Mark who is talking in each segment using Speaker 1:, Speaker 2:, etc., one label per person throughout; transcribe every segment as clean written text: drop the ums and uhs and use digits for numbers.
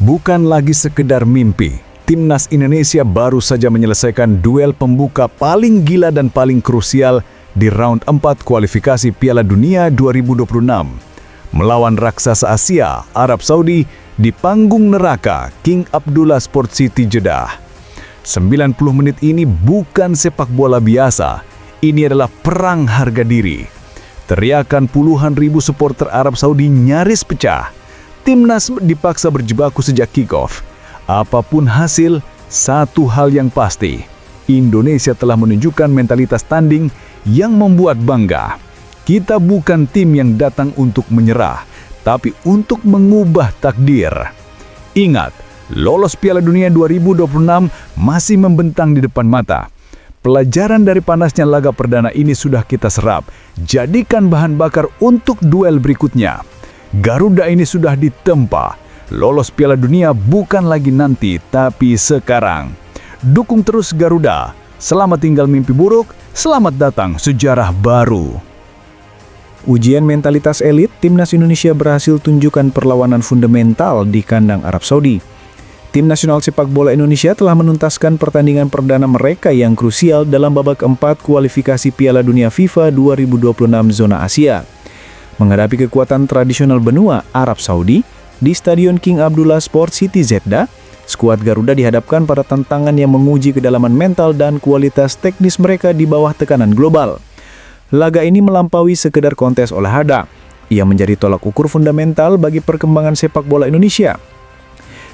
Speaker 1: Bukan lagi sekedar mimpi, Timnas Indonesia baru saja menyelesaikan duel pembuka paling gila dan paling krusial di round 4 kualifikasi Piala Dunia 2026. Melawan raksasa Asia, Arab Saudi, di panggung neraka King Abdullah Sport City Jeddah. 90 menit ini bukan sepak bola biasa, ini adalah perang harga diri. Teriakan puluhan ribu supporter Arab Saudi nyaris pecah. Timnas dipaksa berjibaku sejak kick-off. Apapun hasil, satu hal yang pasti, Indonesia telah menunjukkan mentalitas tanding yang membuat bangga. Kita bukan tim yang datang untuk menyerah, tapi untuk mengubah takdir. Ingat, lolos Piala Dunia 2026 masih membentang di depan mata. Pelajaran dari panasnya laga perdana ini sudah kita serap. Jadikan bahan bakar untuk duel berikutnya. Garuda ini sudah ditempa. Lolos Piala Dunia bukan lagi nanti, tapi sekarang. Dukung terus Garuda. Selamat tinggal mimpi buruk, selamat datang sejarah baru.
Speaker 2: Ujian mentalitas elit, Timnas Indonesia berhasil tunjukkan perlawanan fundamental di kandang Arab Saudi. Tim nasional sepak bola Indonesia telah menuntaskan pertandingan perdana mereka yang krusial dalam babak 4 kualifikasi Piala Dunia FIFA 2026 zona Asia. Menghadapi kekuatan tradisional benua Arab Saudi, di Stadion King Abdullah Sport City Jeddah, skuad Garuda dihadapkan pada tantangan yang menguji kedalaman mental dan kualitas teknis mereka di bawah tekanan global. Laga ini melampaui sekedar kontes olahraga. Ia menjadi tolak ukur fundamental bagi perkembangan sepak bola Indonesia.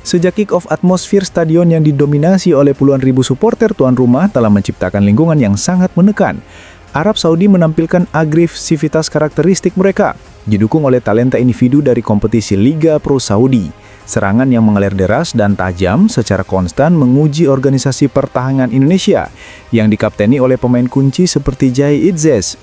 Speaker 2: Sejak kick-off, atmosfer stadion yang didominasi oleh puluhan ribu supporter tuan rumah telah menciptakan lingkungan yang sangat menekan. Arab Saudi menampilkan agresivitas karakteristik mereka, didukung oleh talenta individu dari kompetisi Liga Pro Saudi. Serangan yang mengalir deras dan tajam secara konstan menguji organisasi pertahanan Indonesia yang dikapteni oleh pemain kunci seperti Jai Itzes.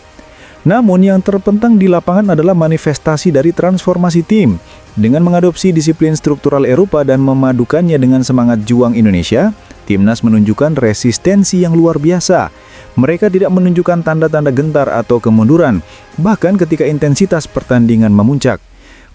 Speaker 2: Namun yang terpenting di lapangan adalah manifestasi dari transformasi tim. Dengan mengadopsi disiplin struktural Eropa dan memadukannya dengan semangat juang Indonesia, Timnas menunjukkan resistensi yang luar biasa. Mereka tidak menunjukkan tanda-tanda gentar atau kemunduran, bahkan ketika intensitas pertandingan memuncak.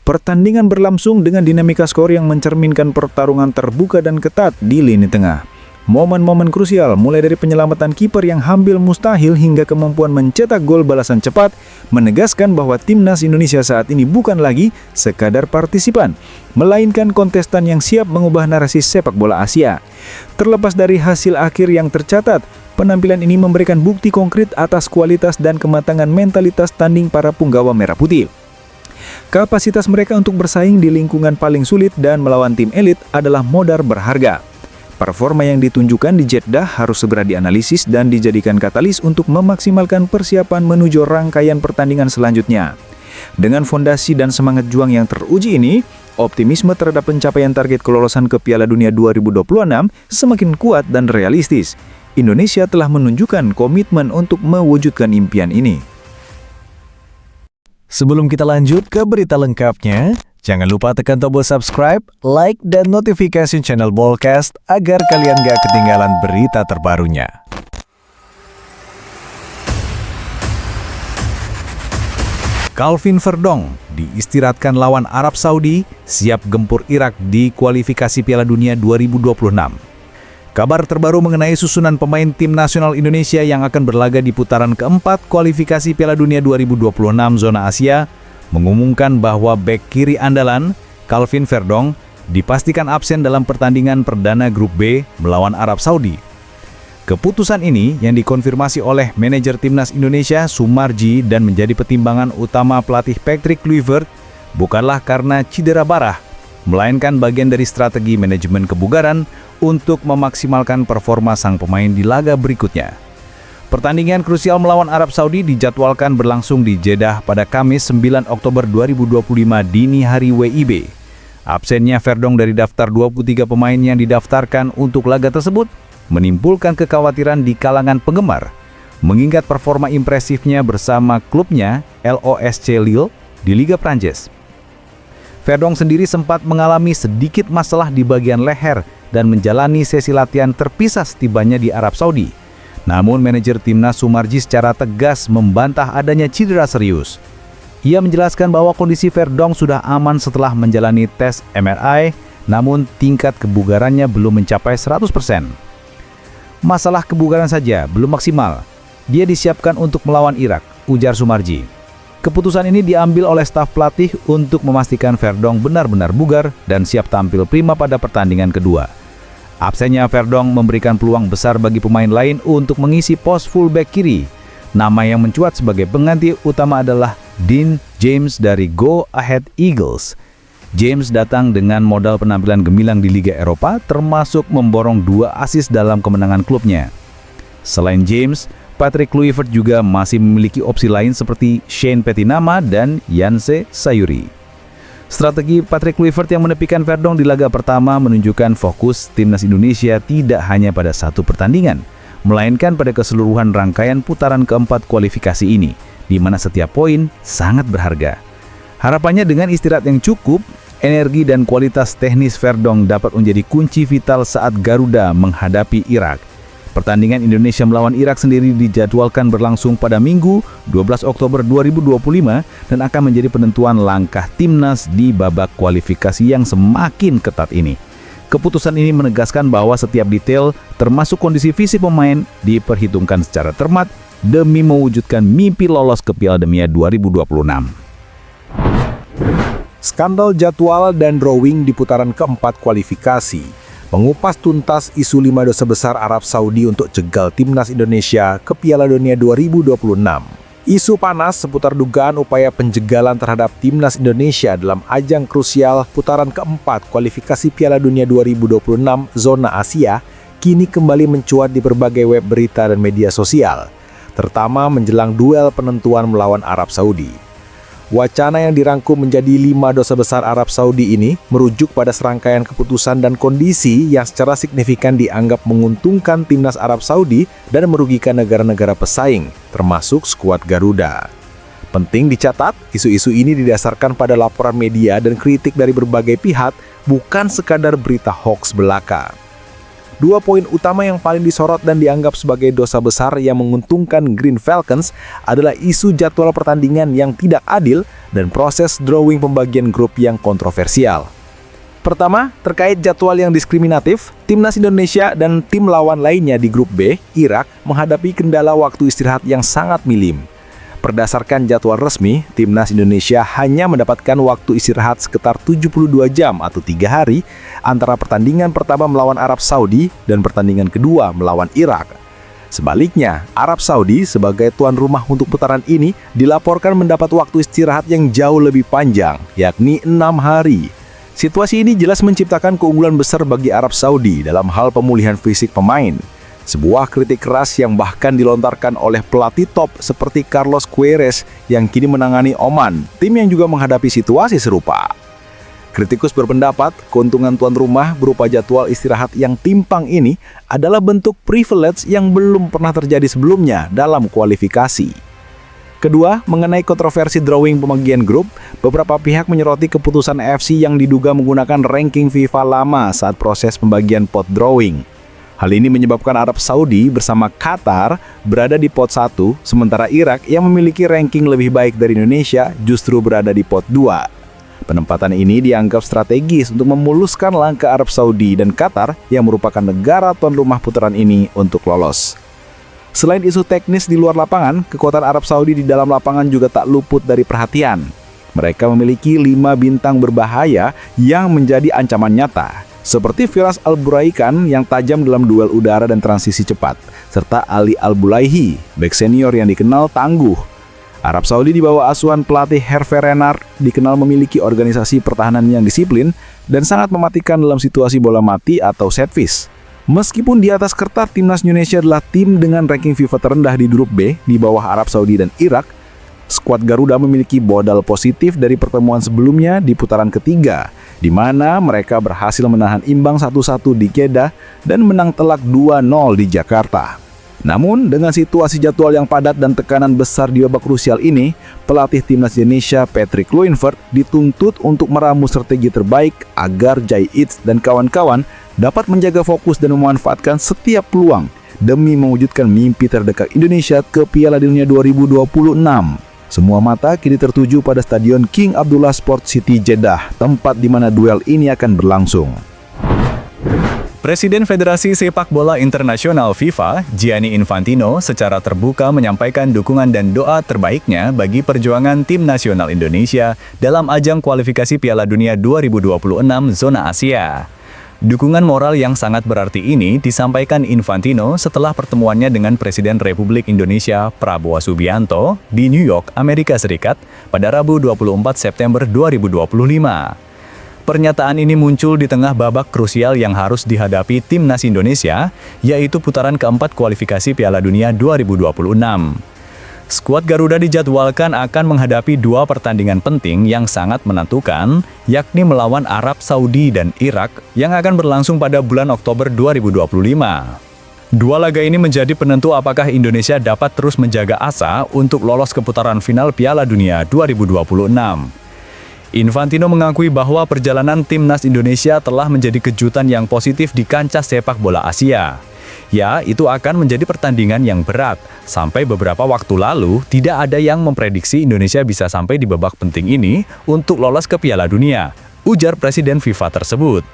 Speaker 2: Pertandingan berlangsung dengan dinamika skor yang mencerminkan pertarungan terbuka dan ketat di lini tengah. Momen-momen krusial, mulai dari penyelamatan kiper yang hampir mustahil hingga kemampuan mencetak gol balasan cepat, menegaskan bahwa Timnas Indonesia saat ini bukan lagi sekadar partisipan, melainkan kontestan yang siap mengubah narasi sepak bola Asia. Terlepas dari hasil akhir yang tercatat, penampilan ini memberikan bukti konkret atas kualitas dan kematangan mentalitas tanding para punggawa merah putih. Kapasitas mereka untuk bersaing di lingkungan paling sulit dan melawan tim elit adalah modal berharga. Performa yang ditunjukkan di Jeddah harus segera dianalisis dan dijadikan katalis untuk memaksimalkan persiapan menuju rangkaian pertandingan selanjutnya. Dengan fondasi dan semangat juang yang teruji ini, optimisme terhadap pencapaian target kelolosan ke Piala Dunia 2026 semakin kuat dan realistis. Indonesia telah menunjukkan komitmen untuk mewujudkan impian ini.
Speaker 1: Sebelum kita lanjut ke berita lengkapnya, jangan lupa tekan tombol subscribe, like, dan notifikasi channel Bolcast agar kalian gak ketinggalan berita terbarunya. Calvin Verdong diistirahatkan lawan Arab Saudi, siap gempur Irak di kualifikasi Piala Dunia 2026. Kabar terbaru mengenai susunan pemain tim nasional Indonesia yang akan berlaga di putaran keempat kualifikasi Piala Dunia 2026 zona Asia mengumumkan bahwa bek kiri andalan Calvin Verdong dipastikan absen dalam pertandingan perdana grup B melawan Arab Saudi. Keputusan ini yang dikonfirmasi oleh manajer Timnas Indonesia Sumarji dan menjadi pertimbangan utama pelatih Patrick Kluivert bukanlah karena cedera parah, melainkan bagian dari strategi manajemen kebugaran untuk memaksimalkan performa sang pemain di laga berikutnya. Pertandingan krusial melawan Arab Saudi dijadwalkan berlangsung di Jeddah pada Kamis 9 Oktober 2025 dini hari WIB. Absennya Verdong dari daftar 23 pemain yang didaftarkan untuk laga tersebut menimbulkan kekhawatiran di kalangan penggemar, mengingat performa impresifnya bersama klubnya LOSC Lille di Liga Prancis. Verdong sendiri sempat mengalami sedikit masalah di bagian leher dan menjalani sesi latihan terpisah setibanya di Arab Saudi. Namun manajer timnas Sumarji secara tegas membantah adanya cedera serius. Ia menjelaskan bahwa kondisi Verdong sudah aman setelah menjalani tes MRI namun tingkat kebugarannya belum mencapai 100%. Masalah kebugaran saja belum maksimal. Dia disiapkan untuk melawan Irak, ujar Sumarji. Keputusan ini diambil oleh staf pelatih untuk memastikan Verdonk benar-benar bugar dan siap tampil prima pada pertandingan kedua. Absennya Verdonk memberikan peluang besar bagi pemain lain untuk mengisi pos fullback kiri. Nama yang mencuat sebagai pengganti utama adalah Dean James dari Go Ahead Eagles. James datang dengan modal penampilan gemilang di Liga Eropa, termasuk memborong 2 assist dalam kemenangan klubnya. Selain James, Patrick Kluivert juga masih memiliki opsi lain seperti Shane Petinama dan Janse Sayuri. Strategi Patrick Kluivert yang menepikan Verdonk di laga pertama menunjukkan fokus timnas Indonesia tidak hanya pada satu pertandingan, melainkan pada keseluruhan rangkaian putaran keempat kualifikasi ini, di mana setiap poin sangat berharga. Harapannya dengan istirahat yang cukup, energi dan kualitas teknis Verdonk dapat menjadi kunci vital saat Garuda menghadapi Irak. Pertandingan Indonesia melawan Irak sendiri dijadwalkan berlangsung pada Minggu 12 Oktober 2025 dan akan menjadi penentuan langkah timnas di babak kualifikasi yang semakin ketat ini. Keputusan ini menegaskan bahwa setiap detail, termasuk kondisi fisik pemain, diperhitungkan secara cermat demi mewujudkan mimpi lolos ke Piala Dunia 2026.
Speaker 2: Skandal jadwal dan drawing di putaran keempat kualifikasi mengupas tuntas isu 5 dosa besar Arab Saudi untuk cegal timnas Indonesia ke Piala Dunia 2026. Isu panas seputar dugaan upaya penjegalan terhadap timnas Indonesia dalam ajang krusial putaran keempat kualifikasi Piala Dunia 2026 zona Asia kini kembali mencuat di berbagai web berita dan media sosial, terutama menjelang duel penentuan melawan Arab Saudi. Wacana yang dirangkum menjadi 5 dosa besar Arab Saudi ini merujuk pada serangkaian keputusan dan kondisi yang secara signifikan dianggap menguntungkan timnas Arab Saudi dan merugikan negara-negara pesaing, termasuk skuad Garuda. Penting dicatat, isu-isu ini didasarkan pada laporan media dan kritik dari berbagai pihak, bukan sekadar berita hoaks belaka. 2 poin utama yang paling disorot dan dianggap sebagai dosa besar yang menguntungkan Green Falcons adalah isu jadwal pertandingan yang tidak adil dan proses drawing pembagian grup yang kontroversial. Pertama, terkait jadwal yang diskriminatif, timnas Indonesia dan tim lawan lainnya di grup B, Irak, menghadapi kendala waktu istirahat yang sangat minim. Berdasarkan jadwal resmi, timnas Indonesia hanya mendapatkan waktu istirahat sekitar 72 jam atau 3 hari antara pertandingan pertama melawan Arab Saudi dan pertandingan kedua melawan Irak. Sebaliknya, Arab Saudi sebagai tuan rumah untuk putaran ini dilaporkan mendapat waktu istirahat yang jauh lebih panjang, yakni 6 hari. Situasi ini jelas menciptakan keunggulan besar bagi Arab Saudi dalam hal pemulihan fisik pemain. Sebuah kritik keras yang bahkan dilontarkan oleh pelatih top seperti Carlos Queiroz yang kini menangani Oman, tim yang juga menghadapi situasi serupa. Kritikus berpendapat, keuntungan tuan rumah berupa jadwal istirahat yang timpang ini adalah bentuk privilege yang belum pernah terjadi sebelumnya dalam kualifikasi. Kedua, mengenai kontroversi drawing pembagian grup, beberapa pihak menyoroti keputusan AFC yang diduga menggunakan ranking FIFA lama saat proses pembagian pot drawing. Hal ini menyebabkan Arab Saudi bersama Qatar berada di pot 1, sementara Irak yang memiliki ranking lebih baik dari Indonesia justru berada di pot 2. Penempatan ini dianggap strategis untuk memuluskan langkah Arab Saudi dan Qatar yang merupakan negara tuan rumah putaran ini untuk lolos. Selain isu teknis di luar lapangan, kekuatan Arab Saudi di dalam lapangan juga tak luput dari perhatian. Mereka memiliki 5 bintang berbahaya yang menjadi ancaman nyata, seperti Firas Al-Buraikan yang tajam dalam duel udara dan transisi cepat, serta Ali Al-Bulaihi, bek senior yang dikenal tangguh. Arab Saudi di bawah asuhan pelatih Hervé Renard dikenal memiliki organisasi pertahanan yang disiplin dan sangat mematikan dalam situasi bola mati atau set piece. Meskipun di atas kertas timnas Indonesia adalah tim dengan ranking FIFA terendah di grup B di bawah Arab Saudi dan Irak, skuad Garuda memiliki modal positif dari pertemuan sebelumnya di putaran ketiga, di mana mereka berhasil menahan imbang 1-1 di Jeddah dan menang telak 2-0 di Jakarta. Namun, dengan situasi jadwal yang padat dan tekanan besar di babak krusial ini, pelatih timnas Indonesia Patrick Kluivert dituntut untuk meramu strategi terbaik agar Jai Eats dan kawan-kawan dapat menjaga fokus dan memanfaatkan setiap peluang demi mewujudkan mimpi terdekat Indonesia ke Piala Dunia 2026.
Speaker 3: Semua mata kini tertuju pada Stadion King Abdullah Sport City Jeddah, tempat di mana duel ini akan berlangsung.
Speaker 2: Presiden Federasi Sepak Bola Internasional FIFA, Gianni Infantino, secara terbuka menyampaikan dukungan dan doa terbaiknya bagi perjuangan tim nasional Indonesia dalam ajang kualifikasi Piala Dunia 2026 zona Asia. Dukungan moral yang sangat berarti ini disampaikan Infantino setelah pertemuannya dengan Presiden Republik Indonesia Prabowo Subianto di New York, Amerika Serikat pada Rabu 24 September 2025. Pernyataan ini muncul di tengah babak krusial yang harus dihadapi timnas Indonesia, yaitu putaran keempat kualifikasi Piala Dunia 2026. Skuad Garuda dijadwalkan akan menghadapi dua pertandingan penting yang sangat menentukan, yakni melawan Arab Saudi dan Irak yang akan berlangsung pada bulan Oktober 2025. Dua laga ini menjadi penentu apakah Indonesia dapat terus menjaga asa untuk lolos ke putaran final Piala Dunia 2026. Infantino mengakui bahwa perjalanan timnas Indonesia telah menjadi kejutan yang positif di kancah sepak bola Asia. Ya, itu akan menjadi pertandingan yang berat. Sampai beberapa waktu lalu, tidak ada yang memprediksi Indonesia bisa sampai di babak penting ini untuk lolos ke Piala Dunia, ujar Presiden FIFA tersebut.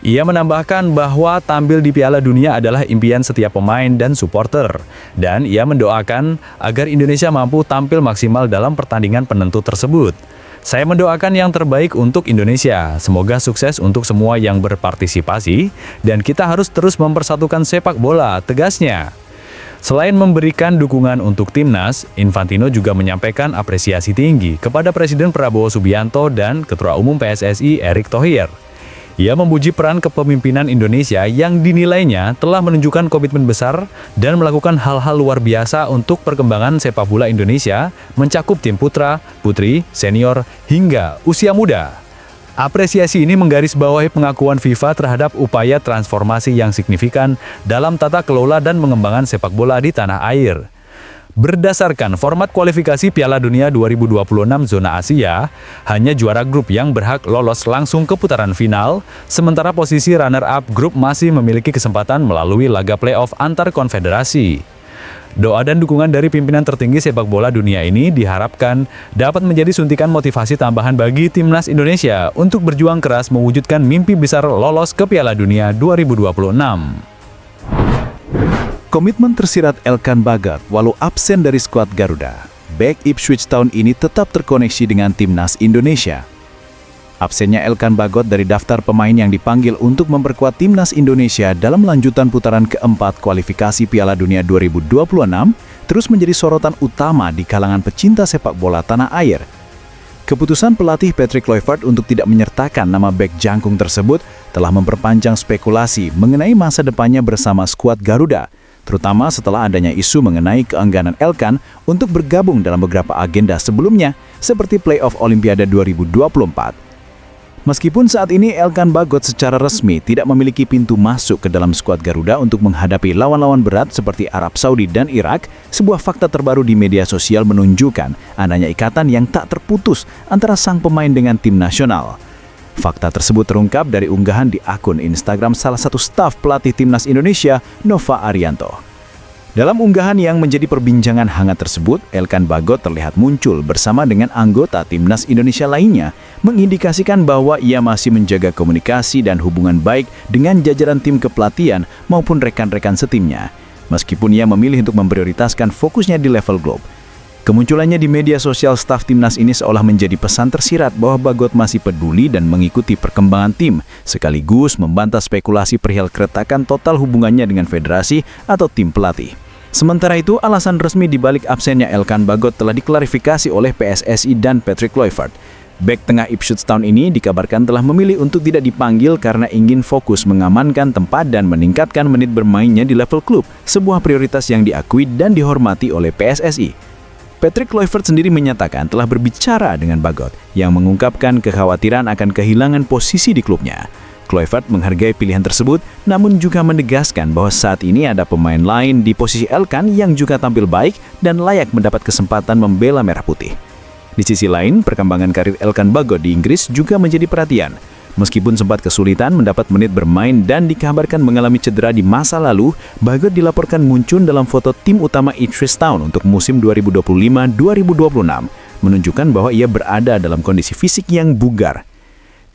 Speaker 2: Ia menambahkan bahwa tampil di Piala Dunia adalah impian setiap pemain dan supporter, dan ia mendoakan agar Indonesia mampu tampil maksimal dalam pertandingan penentu tersebut. Saya mendoakan yang terbaik untuk Indonesia. Semoga sukses untuk semua yang berpartisipasi, dan kita harus terus mempersatukan sepak bola, tegasnya. Selain memberikan dukungan untuk timnas, Infantino juga menyampaikan apresiasi tinggi kepada Presiden Prabowo Subianto dan Ketua Umum PSSI Erick Thohir. Ia memuji peran kepemimpinan Indonesia yang dinilainya telah menunjukkan komitmen besar dan melakukan hal-hal luar biasa untuk perkembangan sepak bola Indonesia, mencakup tim putra, putri, senior, hingga usia muda. Apresiasi ini menggarisbawahi pengakuan FIFA terhadap upaya transformasi yang signifikan dalam tata kelola dan pengembangan sepak bola di tanah air. Berdasarkan format kualifikasi Piala Dunia 2026 zona Asia, hanya juara grup yang berhak lolos langsung ke putaran final, sementara posisi runner-up grup masih memiliki kesempatan melalui laga playoff antar konfederasi. Doa dan dukungan dari pimpinan tertinggi sepak bola dunia ini diharapkan dapat menjadi suntikan motivasi tambahan bagi timnas Indonesia untuk berjuang keras mewujudkan mimpi besar lolos ke Piala Dunia 2026.
Speaker 3: Komitmen tersirat Elkan Bagot walau absen dari skuad Garuda. Bek Ipswich tahun ini tetap terkoneksi dengan timnas Indonesia. Absennya Elkan Bagot dari daftar pemain yang dipanggil untuk memperkuat timnas Indonesia dalam lanjutan putaran keempat kualifikasi Piala Dunia 2026 terus menjadi sorotan utama di kalangan pecinta sepak bola tanah air. Keputusan pelatih Patrick Kluivert untuk tidak menyertakan nama bek jangkung tersebut telah memperpanjang spekulasi mengenai masa depannya bersama skuad Garuda, terutama setelah adanya isu mengenai keengganan Elkan untuk bergabung dalam beberapa agenda sebelumnya, seperti playoff Olimpiade 2024. Meskipun saat ini Elkan Bagot secara resmi tidak memiliki pintu masuk ke dalam skuad Garuda untuk menghadapi lawan-lawan berat seperti Arab Saudi dan Irak, sebuah fakta terbaru di media sosial menunjukkan adanya ikatan yang tak terputus antara sang pemain dengan tim nasional. Fakta tersebut terungkap dari unggahan di akun Instagram salah satu staf pelatih timnas Indonesia, Nova Arianto. Dalam unggahan yang menjadi perbincangan hangat tersebut, Elkan Bagot terlihat muncul bersama dengan anggota timnas Indonesia lainnya, mengindikasikan bahwa ia masih menjaga komunikasi dan hubungan baik dengan jajaran tim kepelatihan maupun rekan-rekan setimnya, meskipun ia memilih untuk memprioritaskan fokusnya di level klub. Kemunculannya di media sosial staf timnas ini seolah menjadi pesan tersirat bahwa Bagot masih peduli dan mengikuti perkembangan tim, sekaligus membantah spekulasi perihal keretakan total hubungannya dengan federasi atau tim pelatih. Sementara itu, alasan resmi di balik absennya Elkan Bagot telah diklarifikasi oleh PSSI dan Patrick Kluivert. Bek tengah Ipswich tahun ini dikabarkan telah memilih untuk tidak dipanggil karena ingin fokus mengamankan tempat dan meningkatkan menit bermainnya di level klub, sebuah prioritas yang diakui dan dihormati oleh PSSI. Patrick Kluivert sendiri menyatakan telah berbicara dengan Bagot yang mengungkapkan kekhawatiran akan kehilangan posisi di klubnya. Kluivert menghargai pilihan tersebut, namun juga menegaskan bahwa saat ini ada pemain lain di posisi Elkan yang juga tampil baik dan layak mendapat kesempatan membela Merah Putih. Di sisi lain, perkembangan karir Elkan Bagot di Inggris juga menjadi perhatian. Meskipun sempat kesulitan mendapat menit bermain dan dikabarkan mengalami cedera di masa lalu, Bagot dilaporkan muncul dalam foto tim utama Ipswich Town untuk musim 2025-2026, menunjukkan bahwa ia berada dalam kondisi fisik yang bugar.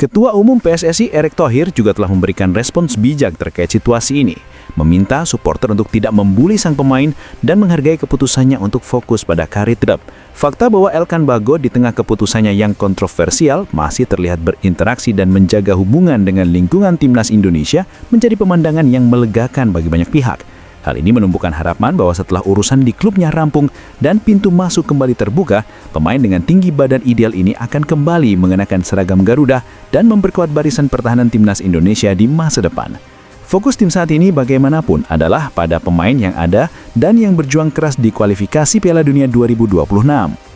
Speaker 3: Ketua Umum PSSI Erick Thohir juga telah memberikan respons bijak terkait situasi ini, meminta supporter untuk tidak membuli sang pemain dan menghargai keputusannya untuk fokus pada karir klub. Fakta bahwa Elkan Bagot di tengah keputusannya yang kontroversial masih terlihat berinteraksi dan menjaga hubungan dengan lingkungan timnas Indonesia menjadi pemandangan yang melegakan bagi banyak pihak. Hal ini menumbuhkan harapan bahwa setelah urusan di klubnya rampung dan pintu masuk kembali terbuka, pemain dengan tinggi badan ideal ini akan kembali mengenakan seragam Garuda dan memperkuat barisan pertahanan timnas Indonesia di masa depan. Fokus tim saat ini bagaimanapun adalah pada pemain yang ada dan yang berjuang keras di kualifikasi Piala Dunia 2026.